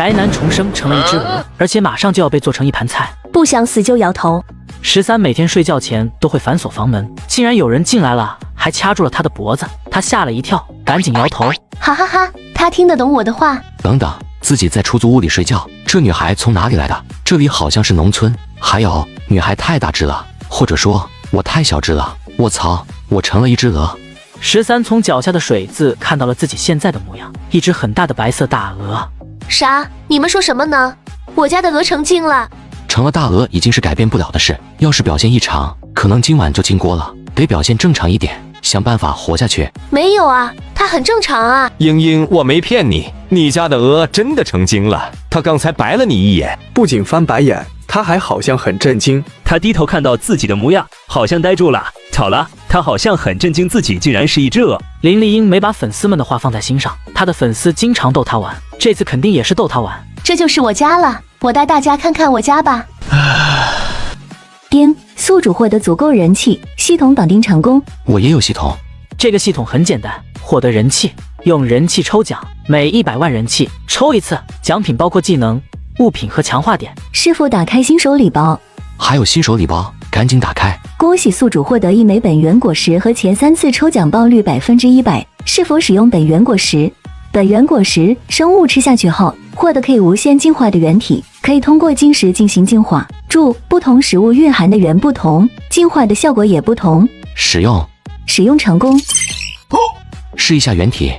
白男重生成了一只鹅，而且马上就要被做成一盘菜。不想死就摇头。13每天睡觉前都会反锁房门，竟然有人进来了，还掐住了他的脖子，他吓了一跳，赶紧摇头。哈哈哈，他听得懂我的话。等等，自己在出租屋里睡觉，这女孩从哪里来的？这里好像是农村。还有，女孩太大只了，或者说我太小只了。我操，我成了一只鹅。13从脚下的水渍看到了自己现在的模样，一只很大的白色大鹅。啥？你们说什么呢？我家的鹅成精了。成了大鹅已经是改变不了的事，要是表现异常，可能今晚就进锅了。得表现正常一点，想办法活下去。没有啊，它很正常啊。英英，我没骗你，你家的鹅真的成精了。它刚才白了你一眼，不仅翻白眼，它还好像很震惊。他低头看到自己的模样，好像呆住了。巧了，他好像很震惊自己竟然是一只鹅。林丽英没把粉丝们的话放在心上，她的粉丝经常逗她玩，这次肯定也是逗她玩。这就是我家了，我带大家看看我家吧。丁，宿主获得足够人气，系统绑定成功。我也有系统。这个系统很简单，获得人气，用人气抽奖，每100万人气抽一次，奖品包括技能、物品和强化点。是否打开新手礼包？还有新手礼包，赶紧打开！恭喜宿主获得1枚本源果实和前3次抽奖爆率100%。是否使用本源果实？本源果实，生物吃下去后获得可以无限净化的原体，可以通过晶石进行净化。注：不同食物蕴含的源不同，净化的效果也不同。使用成功。试一下原体。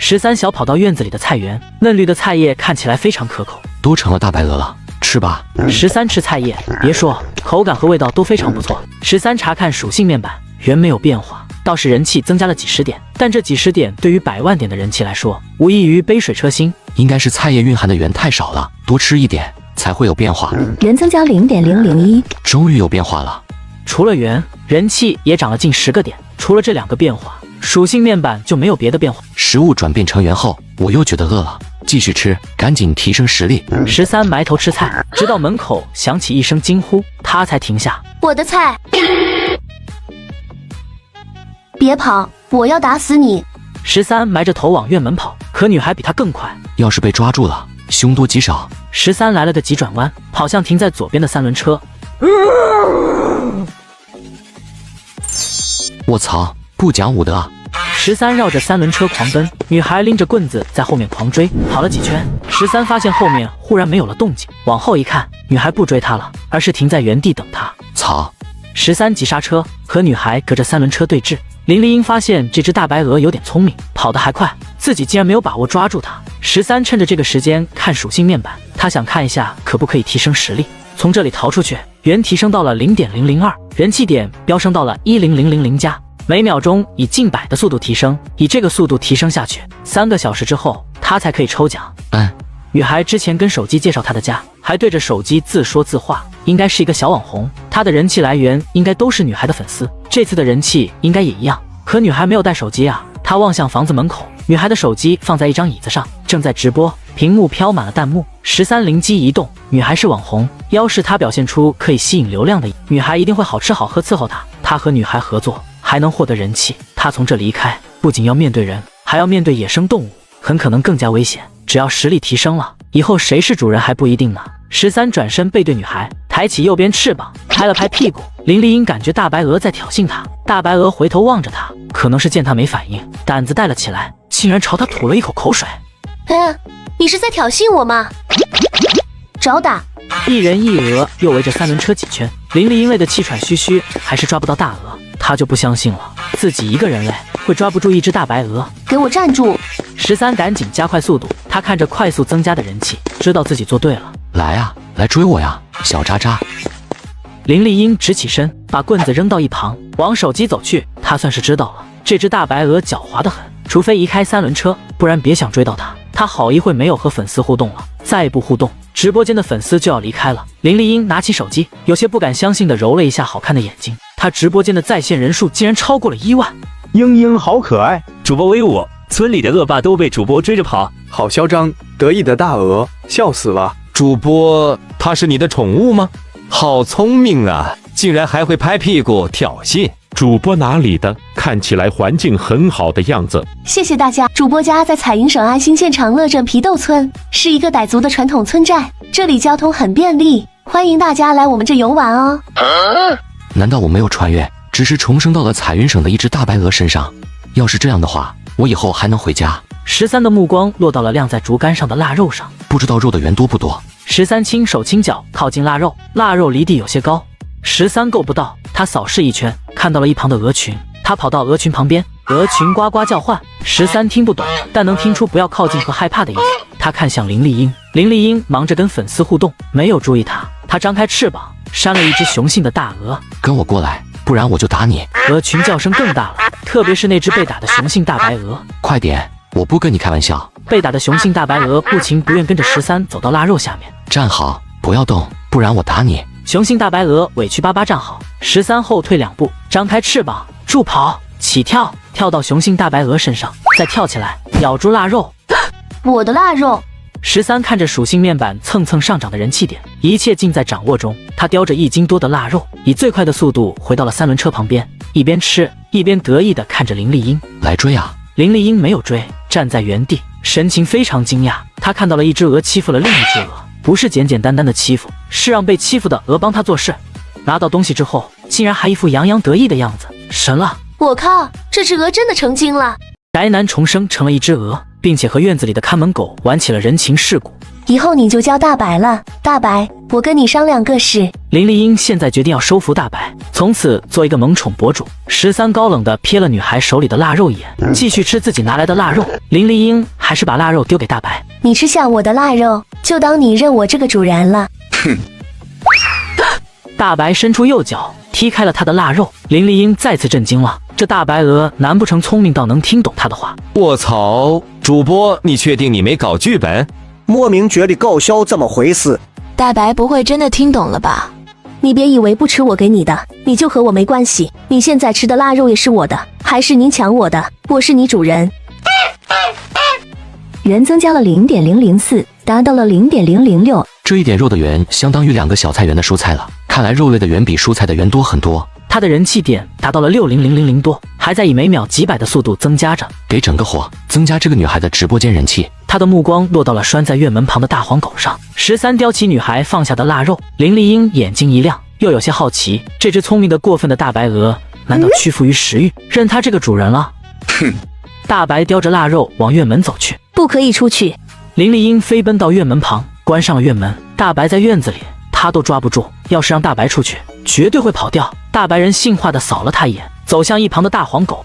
13小跑到院子里的菜园，嫩绿的菜叶看起来非常可口，都成了大白鹅了，吃吧。13吃菜叶，别说口感和味道都非常不错。13查看属性面板，原没有变化，倒是人气增加了几十点，但这几十点对于100万点的人气来说，无异于杯水车薪。应该是菜叶蕴含的源太少了，多吃一点才会有变化。源增加0.001，终于有变化了。除了源，人气也涨了近10个点。除了这2个变化，属性面板就没有别的变化。食物转变成源后，我又觉得饿了，继续吃，赶紧提升实力。13埋头吃菜，直到门口响起一声惊呼，他才停下。我的菜！别跑，我要打死你！13埋着头往院门跑，可女孩比他更快。要是被抓住了，凶多吉少。13来了个急转弯，跑向停在左边的3轮车。我操，不讲武德！13绕着3轮车狂奔，女孩拎着棍子在后面狂追，跑了几圈。13发现后面忽然没有了动静，往后一看，女孩不追他了，而是停在原地等他。操！13急刹车，和女孩隔着3轮车对峙。林丽英发现这只大白鹅有点聪明，跑得还快，自己竟然没有把握抓住它。13趁着这个时间看属性面板，他想看一下可不可以提升实力，从这里逃出去。源提升到了0.002，人气点飙升到了10000加，每秒钟以近100的速度提升。以这个速度提升下去，3个小时之后，他才可以抽奖。女孩之前跟手机介绍她的家，还对着手机自说自话，应该是一个小网红。她的人气来源应该都是女孩的粉丝，这次的人气应该也一样。可女孩没有带手机啊，她望向房子门口，女孩的手机放在一张椅子上，正在直播，屏幕飘满了弹幕。13灵机一动，女孩是网红，要是她表现出可以吸引流量的，女孩一定会好吃好喝伺候她。她和女孩合作，还能获得人气。她从这离开，不仅要面对人，还要面对野生动物，很可能更加危险。只要实力提升了，以后谁是主人还不一定呢。13转身背对女孩，抬起右边翅膀，拍了拍屁股。林丽英感觉大白鹅在挑衅她，大白鹅回头望着她，可能是见她没反应，胆子带了起来，竟然朝她吐了一口口水。你是在挑衅我吗？找打！一人一鹅又围着3轮车几圈，林丽英累得气喘吁吁，还是抓不到大鹅。她就不相信了，自己一个人类会抓不住一只大白鹅。给我站住！13赶紧加快速度，他看着快速增加的人气，知道自己做对了。来啊，来追我呀，小渣渣！林丽英直起身，把棍子扔到一旁，往手机走去。她算是知道了，这只大白鹅狡猾得很，除非移开3轮车，不然别想追到它。她好一会没有和粉丝互动了，再不互动，直播间的粉丝就要离开了。林丽英拿起手机，有些不敢相信地揉了一下好看的眼睛，她直播间的在线人数竟然超过了1万。英英好可爱，主播威武，村里的恶霸都被主播追着跑，好嚣张，得意的大鹅，笑死了。主播，它是你的宠物吗？好聪明啊，竟然还会拍屁股挑衅。主播哪里的？看起来环境很好的样子。谢谢大家。主播家在彩云省安新县长乐镇皮豆村，是一个傣族的传统村寨，这里交通很便利，欢迎大家来我们这游玩哦。难道我没有穿越，只是重生到了彩云省的一只大白鹅身上？要是这样的话，我以后还能回家。13的目光落到了晾在竹竿上的腊肉上，不知道肉的圆多不多。13轻手轻脚靠近腊肉，腊肉离地有些高，13够不到，他扫视一圈，看到了一旁的鹅群，他跑到鹅群旁边，鹅群呱呱叫唤。13听不懂，但能听出不要靠近和害怕的意思。他看向林丽英，林丽英忙着跟粉丝互动，没有注意他。他张开翅膀，扇了一只雄性的大鹅。跟我过来，不然我就打你。鹅群叫声更大了，特别是那只被打的雄性大白鹅。快点，我不跟你开玩笑。被打的雄性大白鹅不情不愿跟着13走到腊肉下面。站好，不要动，不然我打你。雄性大白鹅委屈巴巴站好，13后退2步，张开翅膀，助跑，起跳，跳到雄性大白鹅身上，再跳起来，咬住腊肉。我的腊肉！13看着属性面板蹭蹭上涨的人气点，一切尽在掌握中。他叼着1斤多的腊肉，以最快的速度回到了3轮车旁边，一边吃一边得意地看着林丽英。来追啊！林丽英没有追，站在原地，神情非常惊讶。她看到了一只鹅欺负了另一只鹅，不是简简单单的欺负，是让被欺负的鹅帮他做事。拿到东西之后，竟然还一副洋洋得意的样子，神了！我靠，这只鹅真的成精了！宅男重生成了一只鹅，并且和院子里的看门狗玩起了人情世故。以后你就叫大白了，大白，我跟你商量个事。林丽英现在决定要收服大白，从此做一个萌宠博主。13高冷地瞥了女孩手里的腊肉一眼，继续吃自己拿来的腊肉。林丽英还是把腊肉丢给大白，你吃下我的腊肉，就当你认我这个主人了。哼！大白伸出右脚踢开了他的腊肉，林丽英再次震惊了。这大白鹅难不成聪明到能听懂他的话？卧槽！主播，你确定你没搞剧本？莫名觉得搞笑怎么回事？大白不会真的听懂了吧？你别以为不吃我给你的，你就和我没关系。你现在吃的腊肉也是我的，还是您抢我的？我是你主人。人增加了0.004，达到了0.006。这一点肉的圆相当于2个小菜园的蔬菜了。看来肉类的圆比蔬菜的圆多很多。他的人气点达到了60000多，还在以每秒几百的速度增加着。给整个火，增加这个女孩的直播间人气。他的目光落到了拴在院门旁的大黄狗上。13叼起女孩放下的腊肉，林丽英眼睛一亮，又有些好奇，这只聪明的过分的大白鹅，难道屈服于食欲，认他这个主人了？哼！大白叼着腊肉往院门走去。不可以出去！林丽英飞奔到院门旁，关上了院门。大白在院子里，他都抓不住，要是让大白出去，绝对会跑掉。大白人性化的扫了他一眼，走向一旁的大黄狗。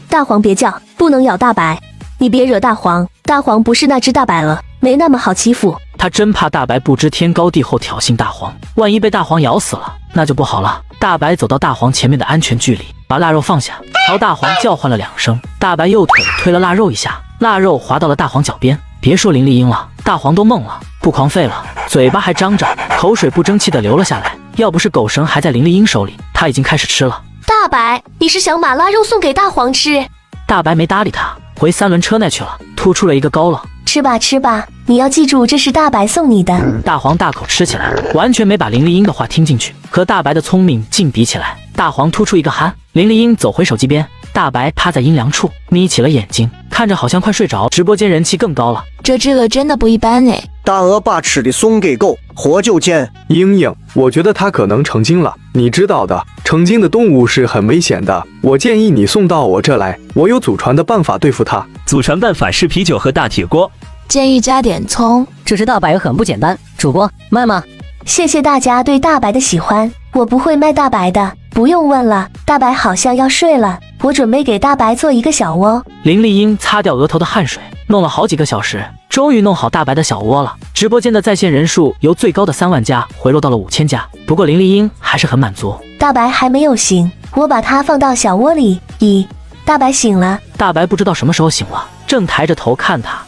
大黄别叫，不能咬大白，你别惹大黄，大黄不是那只大白鹅，没那么好欺负。他真怕大白不知天高地厚挑衅大黄，万一被大黄咬死了，那就不好了。大白走到大黄前面的安全距离，把腊肉放下，朝大黄叫唤了2声。大白右腿推了腊肉一下，腊肉滑到了大黄脚边。别说林丽英了，大黄都懵了，不狂吠了，嘴巴还张着，口水不争气的流了下来。要不是狗绳还在林丽英手里，他已经开始吃了。大白，你是想把腊肉送给大黄吃？大白没搭理他，回3轮车那去了，突出了一个高冷。吃吧吃吧，你要记住，这是大白送你的。大黄大口吃起来，完全没把林丽英的话听进去，和大白的聪明劲比起来，大黄突出一个憨。林丽英走回手机边，大白趴在阴凉处，眯起了眼睛，看着好像快睡着。直播间人气更高了，这只鹅真的不一般哎！大鹅把吃的送给狗，活就见。英英，我觉得它可能成精了，你知道的，成精的动物是很危险的。我建议你送到我这来，我有祖传的办法对付它。祖传办法是啤酒和大铁锅，建议加点葱。这只大白很不简单，主播卖吗？谢谢大家对大白的喜欢，我不会卖大白的，不用问了。大白好像要睡了，我准备给大白做一个小窝。林丽英擦掉额头的汗水，弄了好几个小时，终于弄好大白的小窝了。直播间的在线人数由最高的3万加回落到了5000加，不过林丽英还是很满足。大白还没有醒，我把它放到小窝里。咦，大白醒了。大白不知道什么时候醒了，正抬着头看他。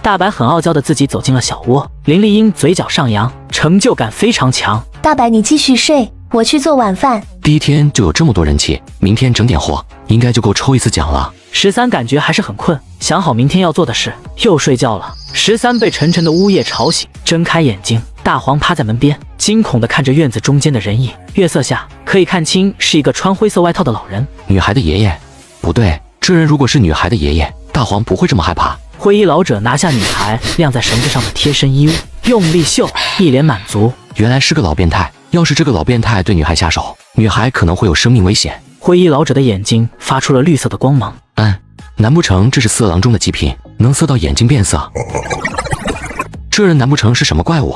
大白很傲娇的自己走进了小窝。林丽英嘴角上扬，成就感非常强。大白你继续睡，我去做晚饭。第一天就有这么多人气，明天整点货，应该就够抽一次奖了。13感觉还是很困，想好明天要做的事，又睡觉了。13被沉沉的呜咽吵醒，睁开眼睛，大黄趴在门边，惊恐地看着院子中间的人影。月色下，可以看清是一个穿灰色外套的老人。女孩的爷爷？不对，这人如果是女孩的爷爷，大黄不会这么害怕。灰衣老者拿下女孩晾在绳子上的贴身衣物，用力嗅，一脸满足。原来是个老变态，要是这个老变态对女孩下手，女孩可能会有生命危险。灰衣老者的眼睛发出了绿色的光芒。难不成这是色狼中的极品，能色到眼睛变色？这人难不成是什么怪物？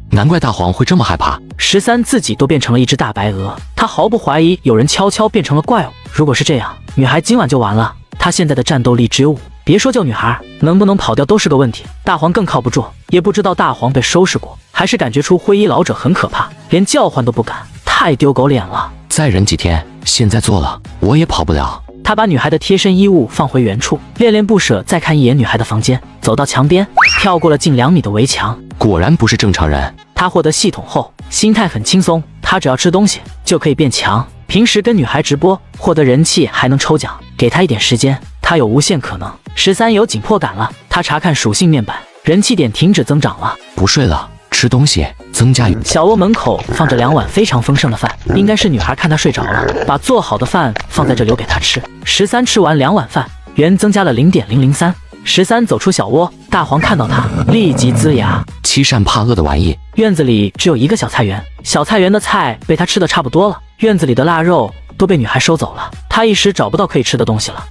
难怪大黄会这么害怕。13自己都变成了一只大白鹅，他毫不怀疑有人悄悄变成了怪物。如果是这样，女孩今晚就完了。他现在的战斗力只有5，别说救女孩，能不能跑掉都是个问题。大黄更靠不住，也不知道大黄被收拾过，还是感觉出灰衣老者很可怕，连叫唤都不敢，太丢狗脸了。再忍几天，现在做了我也跑不了。他把女孩的贴身衣物放回原处，恋恋不舍再看一眼女孩的房间，走到墙边，跳过了近2米的围墙。果然不是正常人。他获得系统后，心态很轻松，他只要吃东西就可以变强。平时跟女孩直播，获得人气还能抽奖，给他一点时间，他有无限可能。13有紧迫感了，他查看属性面板，人气点停止增长了。不睡了，吃东西，增加小窝门口放着2碗非常丰盛的饭，应该是女孩看他睡着了，把做好的饭放在这留给他吃。13吃完2碗饭，原增加了0.003。13走出小窝，大黄看到他，立即龇牙。欺善怕恶的玩意！院子里只有一个小菜园，小菜园的菜被他吃的差不多了，院子里的腊肉都被女孩收走了，他一时找不到可以吃的东西了。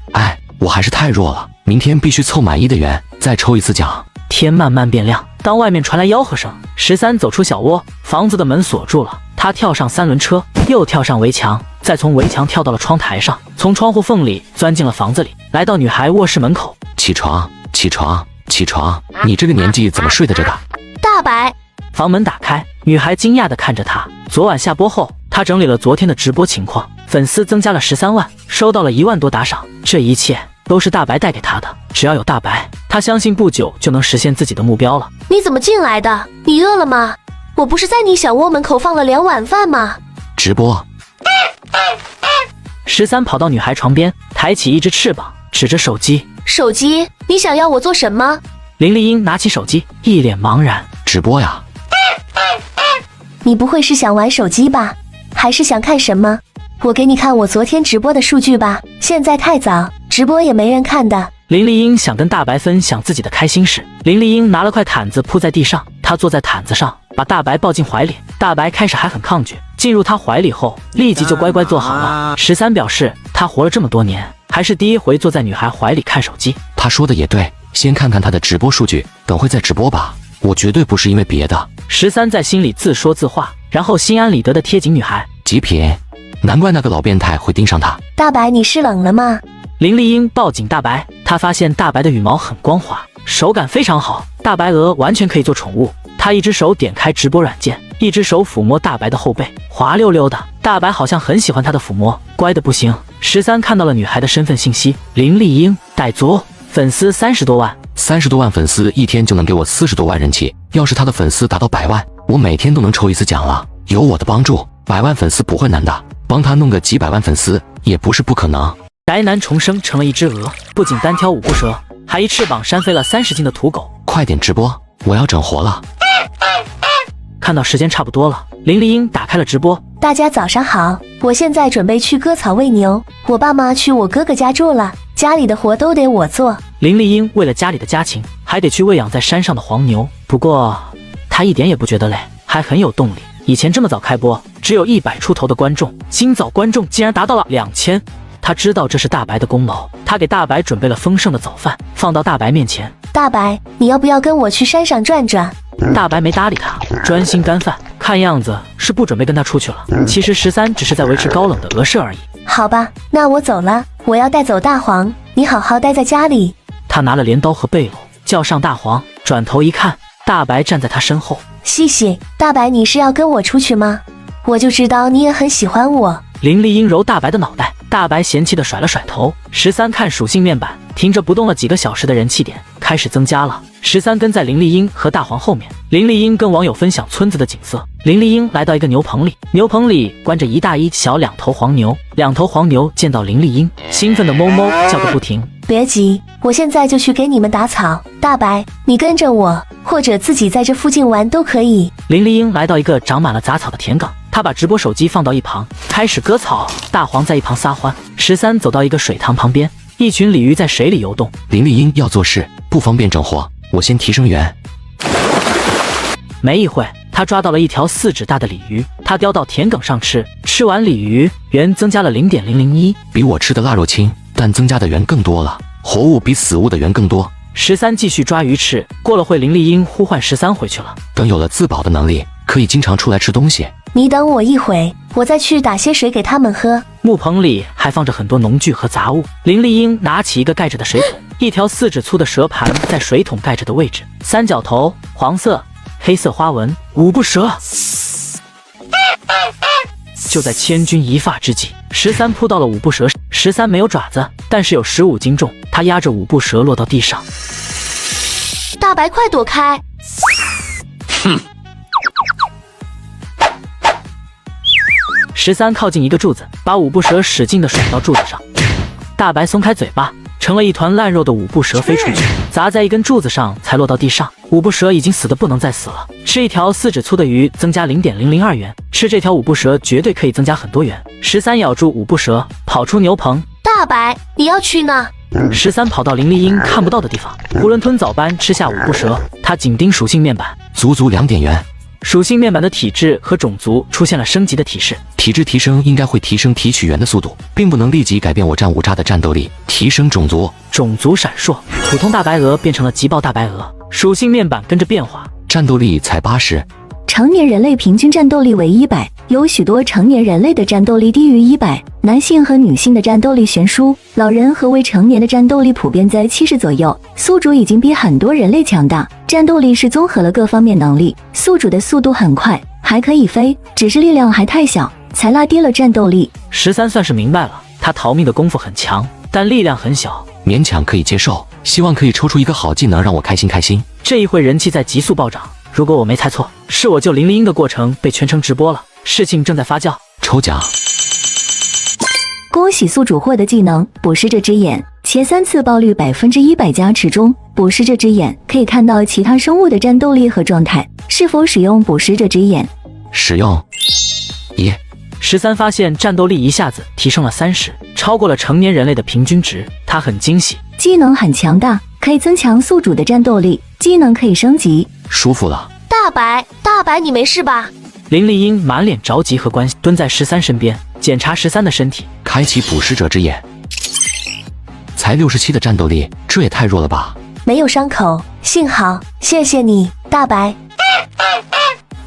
我还是太弱了，明天必须凑满1的元，再抽一次奖。天慢慢变亮，当外面传来吆喝声，13走出小窝，房子的门锁住了，他跳上3轮车，又跳上围墙，再从围墙跳到了窗台上，从窗户缝里钻进了房子里，来到女孩卧室门口。起床，起床，起床！你这个年纪怎么睡得着的？大白，房门打开，女孩惊讶地看着他。昨晚下播后，他整理了昨天的直播情况，粉丝增加了13万，收到了1万多打赏，这一切都是大白带给他的。只要有大白，他相信不久就能实现自己的目标了。你怎么进来的？你饿了吗？我不是在你小窝门口放了2碗饭吗？直播。13跑到女孩床边，抬起一只翅膀，指着手机。手机？你想要我做什么？林丽英拿起手机，一脸茫然。直播呀？你不会是想玩手机吧？还是想看什么？我给你看我昨天直播的数据吧。现在太早，直播也没人看的。林丽英想跟大白分享自己的开心事。林丽英拿了块毯子铺在地上，她坐在毯子上，把大白抱进怀里。大白开始还很抗拒，进入她怀里后，立即就乖乖坐好了。13表示他活了这么多年，还是第一回坐在女孩怀里看手机。他说的也对，先看看他的直播数据，等会再直播吧。我绝对不是因为别的。13在心里自说自话，然后心安理得地贴紧女孩。极品，难怪那个老变态会盯上他。大白，你是冷了吗？林丽英抱紧大白，她发现大白的羽毛很光滑，手感非常好，大白鹅完全可以做宠物。她一只手点开直播软件，一只手抚摸大白的后背，滑溜溜的。大白好像很喜欢她的抚摸，乖的不行。13看到了女孩的身份信息，林丽英，傣族，粉丝30多万。30多万粉丝一天就能给我40多万人气，要是他的粉丝达到100万，我每天都能抽一次奖了。有我的帮助，100万粉丝不会难的，帮他弄个几百万粉丝也不是不可能。宅男重生成了一只鹅，不仅单挑5步蛇，还一翅膀扇飞了30斤的土狗。快点直播，我要整活了。看到时间差不多了，林丽英打开了直播。大家早上好，我现在准备去割草喂牛，我爸妈去我哥哥家住了，家里的活都得我做。林丽英为了家里的家禽，还得去喂养在山上的黄牛，不过她一点也不觉得累，还很有动力。以前这么早开播，只有100出头的观众，今早观众竟然达到了2000。他知道这是大白的功劳，他给大白准备了丰盛的早饭，放到大白面前。大白，你要不要跟我去山上转转？大白没搭理他，专心干饭，看样子是不准备跟他出去了。其实13只是在维持高冷的鹅式而已。好吧，那我走了，我要带走大黄，你好好待在家里。他拿了镰刀和背篓，叫上大黄，转头一看，大白站在他身后。谢谢。大白，你是要跟我出去吗？我就知道你也很喜欢我。林丽英揉大白的脑袋，大白嫌弃地甩了甩头。13看属性面板，停着不动了几个小时的人气点开始增加了。13跟在林丽英和大黄后面，林丽英跟网友分享村子的景色。林丽英来到一个牛棚里，牛棚里关着一大一小2头黄牛，2头黄牛见到林丽英，兴奋的哞哞叫个不停。别急，我现在就去给你们打草。大白，你跟着我，或者自己在这附近玩都可以。林丽英来到一个长满了杂草的田埂，他把直播手机放到一旁，开始割草。大黄在一旁撒欢。13走到一个水塘旁边，一群鲤鱼在水里游动。林丽英要做事，不方便整活，我先提升源。没一会，他抓到了一条4指大的鲤鱼，他叼到田埂上吃，吃完鲤鱼源增加了0.001，比我吃的腊肉轻，但增加的源更多了。活物比死物的源更多。13继续抓鱼吃，过了会，林丽英呼唤13回去了。等有了自保的能力，可以经常出来吃东西。你等我一会，我再去打些水给他们喝。木棚里还放着很多农具和杂物。林丽英拿起一个盖着的水桶，一条4指粗的蛇盘在水桶盖着的位置，三角头，黄色、黑色花纹，5步蛇。就在千钧一发之际，13扑到了5步蛇。13没有爪子，但是有15斤重，他压着5步蛇落到地上。大白，快躲开！哼！13靠近一个柱子，把5步蛇使劲地甩到柱子上。大白松开嘴巴，成了一团烂肉的5步蛇飞出去，砸在一根柱子上才落到地上。5步蛇已经死得不能再死了。吃一条4指粗的鱼增加0.002元，吃这条5步蛇绝对可以增加很多元。13咬住5步蛇，跑出牛棚。大白，你要去哪？13跑到林丽英看不到的地方，囫囵吞枣般吃下5步蛇。他紧盯属性面板，足足2点元。属性面板的体质和种族出现了升级的提示，体质提升应该会提升提取源的速度，并不能立即改变我战五渣的战斗力。提升种族，种族闪烁，普通大白鹅变成了极爆大白鹅，属性面板跟着变化，战斗力才80。成年人类平均战斗力为100，有许多成年人类的战斗力低于100，男性和女性的战斗力悬殊，老人和未成年的战斗力普遍在70左右。宿主已经比很多人类强大，战斗力是综合了各方面能力。宿主的速度很快，还可以飞，只是力量还太小，才拉低了战斗力。13算是明白了，他逃命的功夫很强，但力量很小，勉强可以接受。希望可以抽出一个好技能让我开心开心。这一会人气在急速暴涨。如果我没猜错，是我救林丽英的过程被全程直播了，事情正在发酵。抽奖，恭喜宿主获得技能捕食者之眼，前3次爆率100%加持中，捕食者之眼可以看到其他生物的战斗力和状态。是否使用捕食者之眼？使用。13发现战斗力一下子提升了30，超过了成年人类的平均值，他很惊喜。技能很强大，可以增强宿主的战斗力，技能可以升级。舒服了。大白，你没事吧？林丽英满脸着急和关心，蹲在13身边检查13的身体。开启捕食者之眼，才67的战斗力，这也太弱了吧？没有伤口，幸好，谢谢你，大白。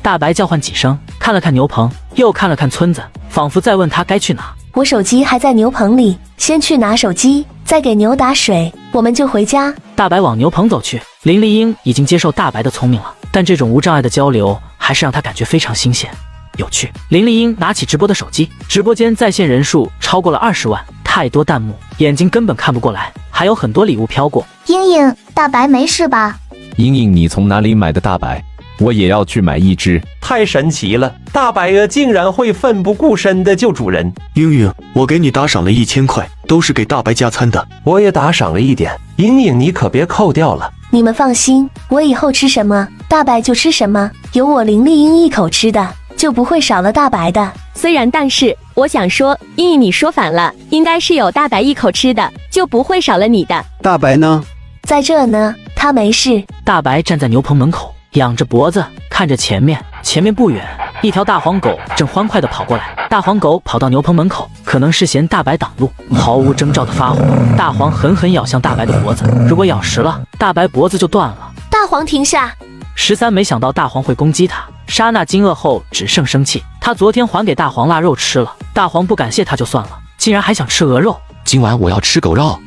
大白叫唤几声，看了看牛棚，又看了看村子，仿佛在问他该去哪。我手机还在牛棚里，先去拿手机，再给牛打水，我们就回家。大白往牛棚走去，林丽英已经接受大白的聪明了，但这种无障碍的交流还是让他感觉非常新鲜、有趣。林丽英拿起直播的手机，直播间在线人数超过了20万，太多弹幕，眼睛根本看不过来，还有很多礼物飘过。英英，大白没事吧？英英，你从哪里买的大白？我也要去买一只。太神奇了，大白鹅竟然会奋不顾身的救主人。英英，我给你打赏了1000块，都是给大白加餐的。我也打赏了一点，英英你可别扣掉了。你们放心，我以后吃什么，大白就吃什么，有我林丽英一口吃的，就不会少了大白的。虽然，但是我想说，英英你说反了，应该是有大白一口吃的，就不会少了你的。大白呢？在这呢，他没事。大白站在牛棚门口，仰着脖子看着前面，前面不远，一条大黄狗正欢快地跑过来。大黄狗跑到牛棚门口，可能是嫌大白挡路，毫无征兆地发火。大黄狠狠咬向大白的脖子，如果咬实了，大白脖子就断了。大黄停下！13没想到大黄会攻击他，刹那惊愕后只剩生气。他昨天还给大黄腊肉吃了，大黄不感谢他就算了，竟然还想吃鹅肉。今晚我要吃狗肉。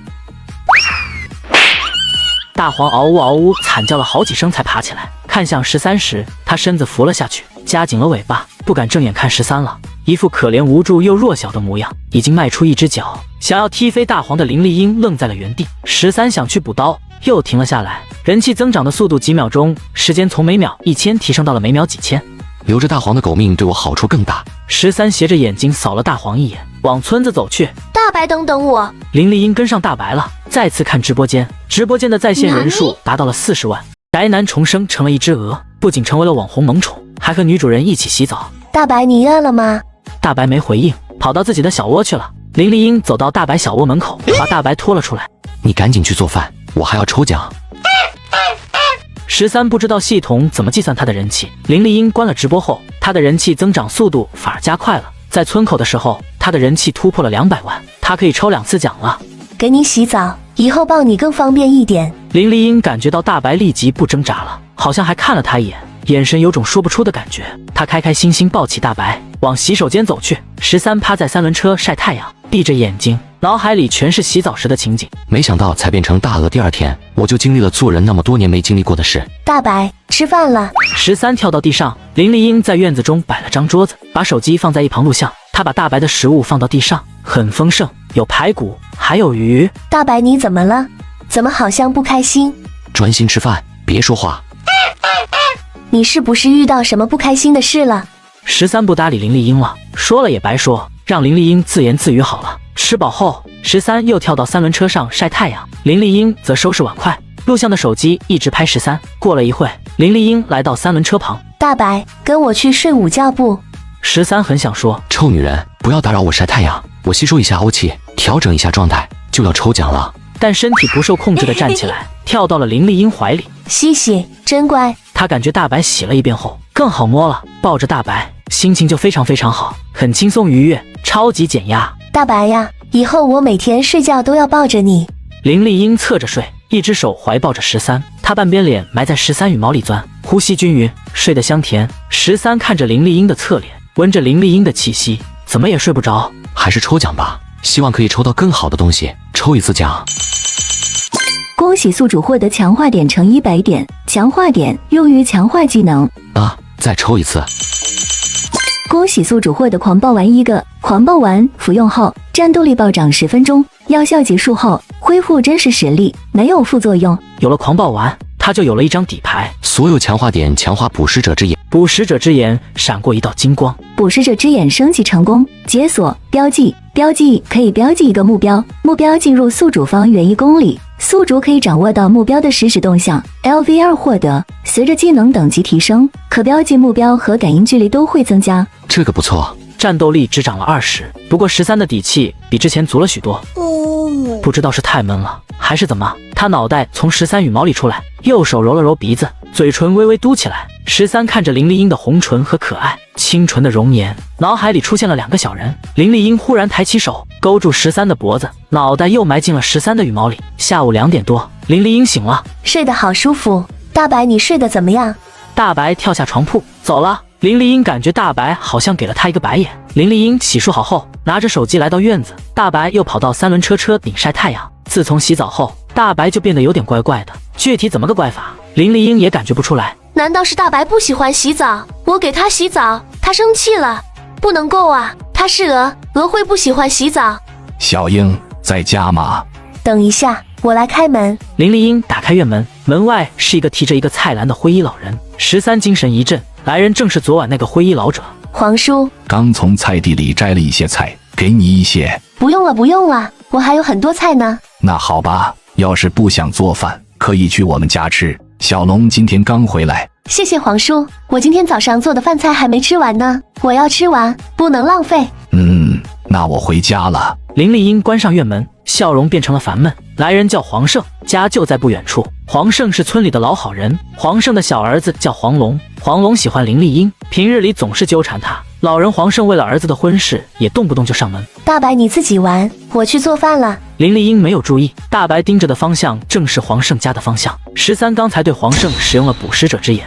大黄嗷呜嗷呜惨叫了好几声才爬起来，看向13时，他身子伏了下去，夹紧了尾巴，不敢正眼看13了，一副可怜无助又弱小的模样。已经迈出一只脚，想要踢飞大黄的林丽英愣在了原地。13想去补刀，又停了下来。人气增长的速度几秒钟，时间从每秒1000提升到了每秒几千。留着大黄的狗命对我好处更大。13斜着眼睛扫了大黄一眼，往村子走去。大白，等等我！林丽英跟上大白了，再次看直播间，直播间的在线人数达到了40万。宅男重生成了一只鹅，不仅成为了网红萌宠，还和女主人一起洗澡。大白，你饿了吗？大白没回应，跑到自己的小窝去了。林丽英走到大白小窝门口，把大白拖了出来。你赶紧去做饭，我还要抽奖。13不知道系统怎么计算他的人气。林丽英关了直播后，他的人气增长速度反而加快了。在村口的时候，他的人气突破了200万，他可以抽2次奖了。给你洗澡，以后抱你更方便一点。林丽英感觉到大白立即不挣扎了，好像还看了他一眼，眼神有种说不出的感觉。他开开心心抱起大白，往洗手间走去。13趴在3轮车晒太阳，闭着眼睛，脑海里全是洗澡时的情景。没想到才变成大鹅第2天，我就经历了做人那么多年没经历过的事。大白，吃饭了。13跳到地上，林丽英在院子中摆了张桌子，把手机放在一旁录像。她把大白的食物放到地上，很丰盛，有排骨，还有鱼。大白，你怎么了？怎么好像不开心？专心吃饭，别说话。你是不是遇到什么不开心的事了？13不搭理林丽英了，说了也白说，让林丽英自言自语好了。吃饱后，13又跳到3轮车上晒太阳，林丽英则收拾碗筷。录像的手机一直拍13。过了一会，林丽英来到3轮车旁。大白，跟我去睡午觉不？13很想说，臭女人，不要打扰我晒太阳，我吸收一下欧气，调整一下状态，就要抽奖了。但身体不受控制的站起来，跳到了林丽英怀里。嘻嘻，真乖。他感觉大白洗了一遍后更好摸了，抱着大白心情就非常好，很轻松愉悦，超级减压。大白呀，以后我每天睡觉都要抱着你。林丽英侧着睡，一只手怀抱着13，她半边脸埋在13羽毛里钻，呼吸均匀，睡得香甜。13看着林丽英的侧脸，闻着林丽英的气息，怎么也睡不着。还是抽奖吧，希望可以抽到更好的东西，抽一次奖。恭喜宿主获得强化点乘100点，强化点用于强化技能。再抽一次。恭喜宿主获得狂暴丸1个，狂暴丸服用后战斗力暴涨10分钟，药效结束后恢复真实实力，没有副作用。有了狂暴丸，他就有了一张底牌。所有强化点强化捕食者之眼，捕食者之眼闪过一道金光，捕食者之眼升级成功，解锁标记。标记可以标记一个目标，目标进入宿主方圆1公里，宿主可以掌握到目标的实时动向。LV2 获得，随着技能等级提升，可标记目标和感应距离都会增加。这个不错，战斗力只涨了20，不过13的底气比之前足了许多。不知道是太闷了还是怎么，他脑袋从13羽毛里出来，右手揉了揉鼻子，嘴唇微微嘟起来。13看着林丽英的红唇和可爱清纯的容颜，脑海里出现了2个小人。林丽英忽然抬起手勾住13的脖子，脑袋又埋进了13的羽毛里。下午2点多，林丽英醒了，睡得好舒服。大白，你睡得怎么样？大白跳下床铺走了。林丽英感觉大白好像给了她一个白眼。林丽英洗漱好后，拿着手机来到院子，大白又跑到3轮车顶晒太阳。自从洗澡后，大白就变得有点怪怪的，具体怎么个怪法，林丽英也感觉不出来。难道是大白不喜欢洗澡？我给他洗澡，他生气了，不能够啊！他是鹅，鹅会不喜欢洗澡？小英在家吗？等一下，我来开门。林丽英打开院门，门外是一个提着一个菜篮的灰衣老人。13精神一振，来人正是昨晚那个灰衣老者。皇叔，刚从菜地里摘了一些菜，给你一些。不用了，不用了，我还有很多菜呢。那好吧，要是不想做饭，可以去我们家吃。小龙今天刚回来。谢谢皇叔，我今天早上做的饭菜还没吃完呢，我要吃完，不能浪费。那我回家了。林丽英关上院门，笑容变成了烦闷。来人叫黄胜，家就在不远处。黄胜是村里的老好人，黄胜的小儿子叫黄龙。黄龙喜欢林丽英，平日里总是纠缠她。老人黄胜为了儿子的婚事，也动不动就上门。大白，你自己玩，我去做饭了。林丽英没有注意，大白盯着的方向正是黄胜家的方向。13刚才对黄胜使用了捕食者之眼。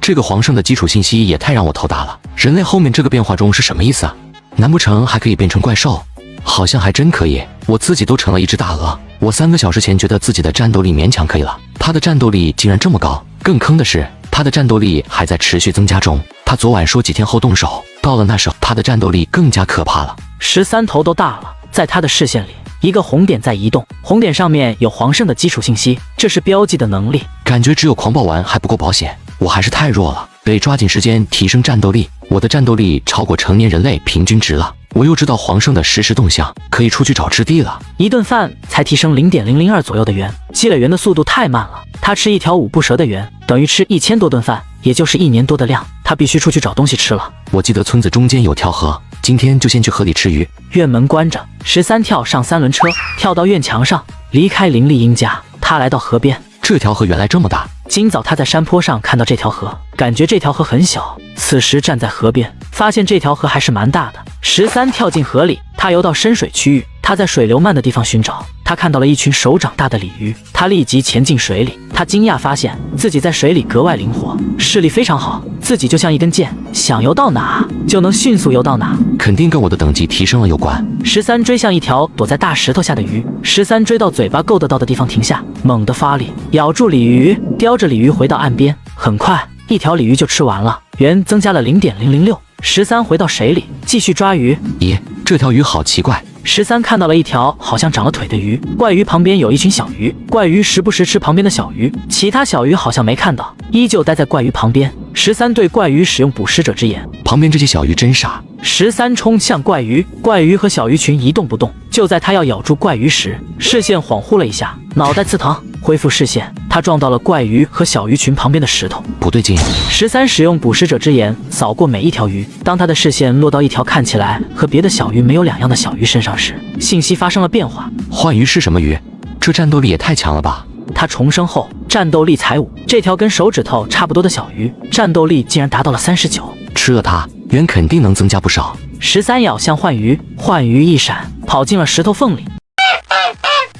这个黄胜的基础信息也太让我头大了。人类后面这个变化中是什么意思啊？难不成还可以变成怪兽？好像还真可以，我自己都成了一只大鹅。我3个小时前觉得自己的战斗力勉强可以了，他的战斗力竟然这么高。更坑的是，他的战斗力还在持续增加中。他昨晚说几天后动手，到了那时候，他的战斗力更加可怕了。13头都大了，在他的视线里，一个红点在移动，红点上面有黄胜的基础信息，这是标记的能力。感觉只有狂暴丸还不够保险，我还是太弱了，得抓紧时间提升战斗力。我的战斗力超过成年人类平均值了。我又知道黄胜的实时动向，可以出去找吃地了。一顿饭才提升 0.002 左右的元，积累元的速度太慢了。他吃一条5步蛇的元，等于吃1000多顿饭，也就是1年多的量。他他必须出去找东西吃了。我记得村子中间有条河，今天就先去河里吃鱼。院门关着，13跳上3轮车，跳到院墙上，离开林丽英家。他来到河边，这条河原来这么大。今早他在山坡上看到这条河，感觉这条河很小。此时站在河边，发现这条河还是蛮大的。13跳进河里，他游到深水区域，他在水流慢的地方寻找。他看到了一群手掌大的鲤鱼，他立即潜进水里。他惊讶发现自己在水里格外灵活，视力非常好，自己就像一根箭，想游到哪就能迅速游到哪。肯定跟我的等级提升了有关。13追向一条躲在大石头下的鱼，13追到嘴巴够得到的地方停下，猛地发力咬住鲤鱼，叼着鲤鱼回到岸边。很快，一条鲤鱼就吃完了，圆增加了0.006。13回到水里继续抓鱼。咦，这条鱼好奇怪。13看到了一条好像长了腿的鱼，怪鱼旁边有一群小鱼，怪鱼时不时吃旁边的小鱼，其他小鱼好像没看到，依旧待在怪鱼旁边。13对怪鱼使用捕食者之眼，旁边这些小鱼真傻。13冲向怪鱼，怪鱼和小鱼群一动不动。就在他要咬住怪鱼时，视线恍惚了一下，脑袋刺疼。恢复视线，他撞到了怪鱼和小鱼群旁边的石头，不对劲。13使用捕食者之眼扫过每一条鱼，当他的视线落到一条看起来和别的小鱼没有两样的小鱼身上时，信息发生了变化。幻鱼是什么鱼？这战斗力也太强了吧！他重生后战斗力才5，这条跟手指头差不多的小鱼战斗力竟然达到了39。吃了它，圆肯定能增加不少。13咬向幻鱼，幻鱼一闪跑进了石头缝里。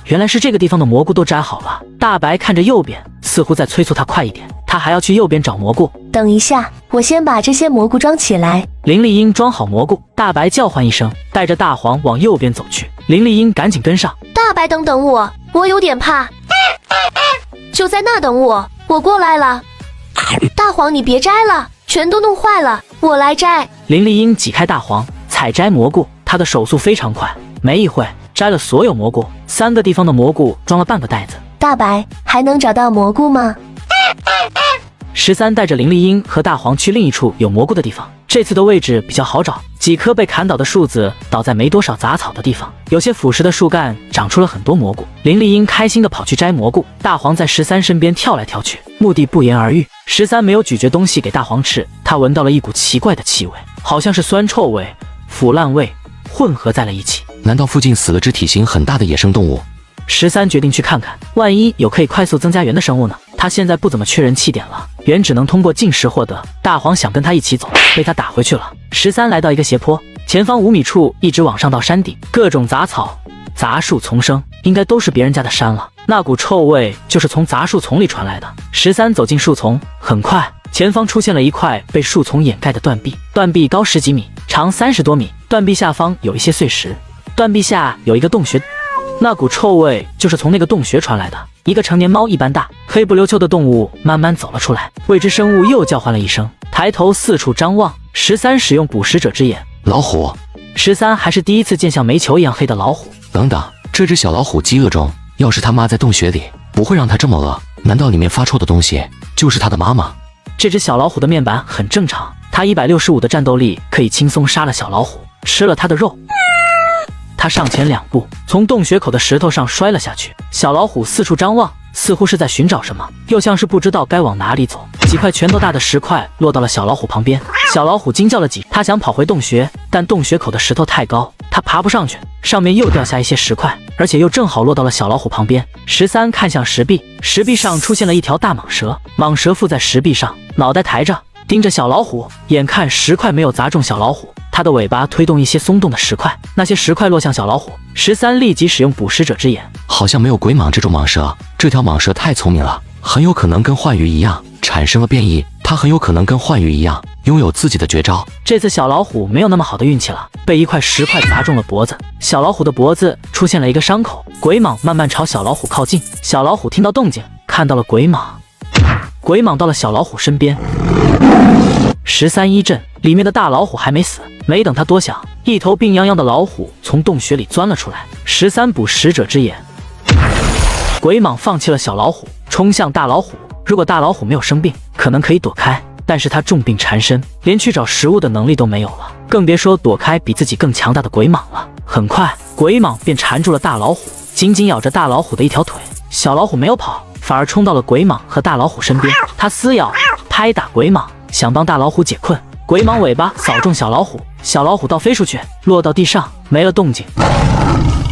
原来是这个地方的蘑菇都摘好了。大白看着右边，似乎在催促他快一点，他还要去右边找蘑菇。等一下，我先把这些蘑菇装起来。林丽英装好蘑菇，大白叫唤一声，带着大黄往右边走去。林丽英赶紧跟上。大白，等等我，我有点怕。就在那等我，我过来了。大黄，你别摘了，全都弄坏了，我来摘。林丽英挤开大黄，采摘蘑菇，她的手速非常快，没一会摘了所有蘑菇，3个地方的蘑菇装了半个袋子。大白，还能找到蘑菇吗？13带着林丽英和大黄去另一处有蘑菇的地方，这次的位置比较好找，几棵被砍倒的树子倒在没多少杂草的地方，有些腐蚀的树干长出了很多蘑菇。林丽英开心地跑去摘蘑菇，大黄在13身边跳来跳去，目的不言而喻。13没有咀嚼东西给大黄吃，他闻到了一股奇怪的气味，好像是酸臭味、腐烂味混合在了一起。难道附近死了只体型很大的野生动物？13决定去看看，万一有可以快速增加圆的生物呢？他现在不怎么缺人气点了，圆只能通过进食获得。大黄想跟他一起走，被他打回去了。13来到一个斜坡，前方5米处一直往上到山顶，各种杂草、杂树丛生，应该都是别人家的山了。那股臭味就是从杂树丛里传来的。13走进树丛，很快前方出现了一块被树丛掩盖的断壁，断壁高10几米，长30多米，断壁下方有一些碎石，断壁下有一个洞穴。那股臭味就是从那个洞穴传来的。一个成年猫一般大、黑不溜秋的动物慢慢走了出来，未知生物又叫唤了一声，抬头四处张望。13使用捕食者之眼，老虎。13还是第一次见像煤球一样黑的老虎。等等，这只小老虎饥饿中，要是他妈在洞穴里，不会让它这么饿。难道里面发臭的东西就是它的妈妈？这只小老虎的面板很正常，它165的战斗力可以轻松杀了小老虎，吃了它的肉。他上前2步，从洞穴口的石头上摔了下去。小老虎四处张望，似乎是在寻找什么，又像是不知道该往哪里走。几块拳头大的石块落到了小老虎旁边，小老虎惊叫了几声，他想跑回洞穴，但洞穴口的石头太高，他爬不上去，上面又掉下一些石块，而且又正好落到了小老虎旁边。13看向石壁，石壁上出现了一条大蟒蛇，蟒蛇附在石壁上，脑袋抬着，盯着小老虎。眼看石块没有砸中小老虎，它的尾巴推动一些松动的石块，那些石块落向小老虎。13立即使用捕食者之眼，好像没有鬼蟒这种蟒蛇，这条蟒蛇太聪明了，很有可能跟幻鱼一样产生了变异，它很有可能跟幻鱼一样拥有自己的绝招。这次小老虎没有那么好的运气了，被一块石块砸中了脖子，小老虎的脖子出现了一个伤口。鬼蟒慢慢朝小老虎靠近，小老虎听到动静，看到了鬼蟒，鬼蟒到了小老虎身边。13一震，里面的大老虎还没死，没等他多想，一头病殃殃的老虎从洞穴里钻了出来。13捕食者之眼，鬼蟒放弃了小老虎，冲向大老虎。如果大老虎没有生病，可能可以躲开，但是他重病缠身，连去找食物的能力都没有了，更别说躲开比自己更强大的鬼蟒了。很快，鬼蟒便缠住了大老虎，紧紧咬着大老虎的一条腿。小老虎没有跑，反而冲到了鬼蟒和大老虎身边，它撕咬、拍打鬼蟒，想帮大老虎解困。鬼蟒尾巴扫中小老虎，小老虎倒飞出去，落到地上，没了动静。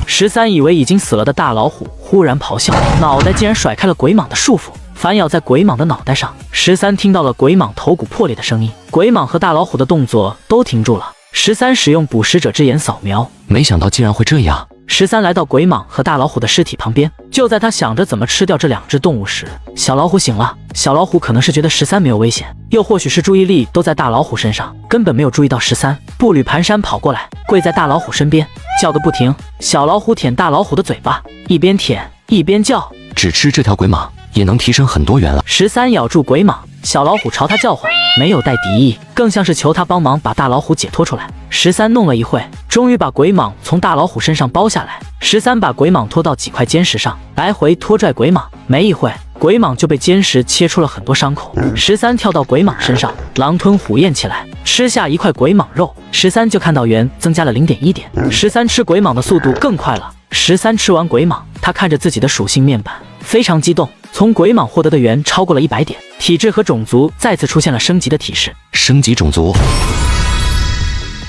13以为已经死了的大老虎忽然咆哮，脑袋竟然甩开了鬼蟒的束缚，反咬在鬼蟒的脑袋上。13听到了鬼蟒头骨破裂的声音，鬼蟒和大老虎的动作都停住了。13使用捕食者之眼扫描，没想到竟然会这样。13来到鬼蟒和大老虎的尸体旁边，就在他想着怎么吃掉这2只动物时，小老虎醒了。小老虎可能是觉得13没有危险，又或许是注意力都在大老虎身上，根本没有注意到13，步履蹒跚跑过来，跪在大老虎身边，叫个不停。小老虎舔大老虎的嘴巴，一边舔一边叫，只吃这条鬼蟒也能提升很多元了。13咬住鬼蟒，小老虎朝他叫唤，没有带敌意，更像是求他帮忙把大老虎解脱出来。13弄了一会，终于把鬼蟒从大老虎身上剥下来。13把鬼蟒拖到几块坚石上，来回拖拽鬼蟒，没一会，鬼蟒就被坚石切出了很多伤口。13跳到鬼蟒身上，狼吞虎咽起来，吃下一块鬼蟒肉，13就看到元增加了0.1点。13吃鬼蟒的速度更快了。13吃完鬼蟒，他看着自己的属性面板，非常激动。从鬼蟒获得的元超过了100点，体质和种族再次出现了升级的提示。升级种族。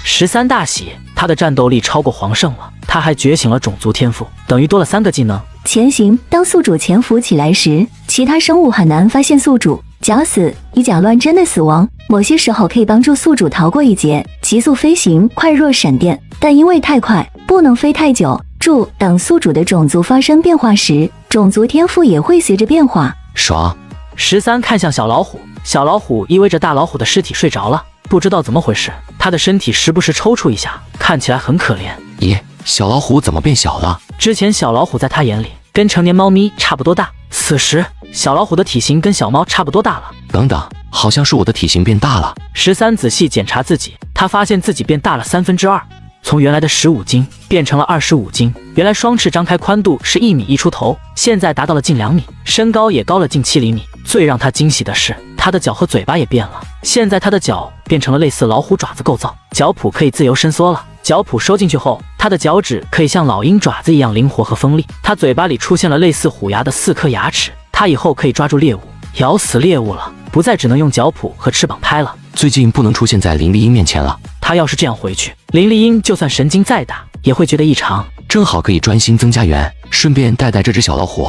13大喜，他的战斗力超过黄圣了，他还觉醒了种族天赋，等于多了3个技能。潜行，当宿主潜伏起来时，其他生物很难发现宿主。绞死，以假乱真的死亡，某些时候可以帮助宿主逃过一劫。急速飞行，快若闪电，但因为太快，不能飞太久。注：当宿主的种族发生变化时，种族天赋也会随着变化。爽。13看向小老虎，小老虎依偎着大老虎的尸体睡着了，不知道怎么回事，他的身体时不时抽搐一下，看起来很可怜。咦，小老虎怎么变小了？之前小老虎在他眼里跟成年猫咪差不多大，此时小老虎的体型跟小猫差不多大了。等等，好像是我的体型变大了。13仔细检查自己，他发现自己变大了2/3，从原来的15斤变成了25斤。原来双翅张开宽度是1米1出头，现在达到了近2米，身高也高了近7厘米。最让他惊喜的是，他的脚和嘴巴也变了，现在他的脚变成了类似老虎爪子构造，脚蹼可以自由伸缩了。脚蹼收进去后，他的脚趾可以像老鹰爪子一样灵活和锋利。他嘴巴里出现了类似虎牙的4颗牙齿，他以后可以抓住猎物，咬死猎物了，不再只能用脚蹼和翅膀拍了。最近不能出现在林丽英面前了。他要是这样回去，林丽英就算神经再大，也会觉得异常。正好可以专心增加元，顺便带带这只小老虎。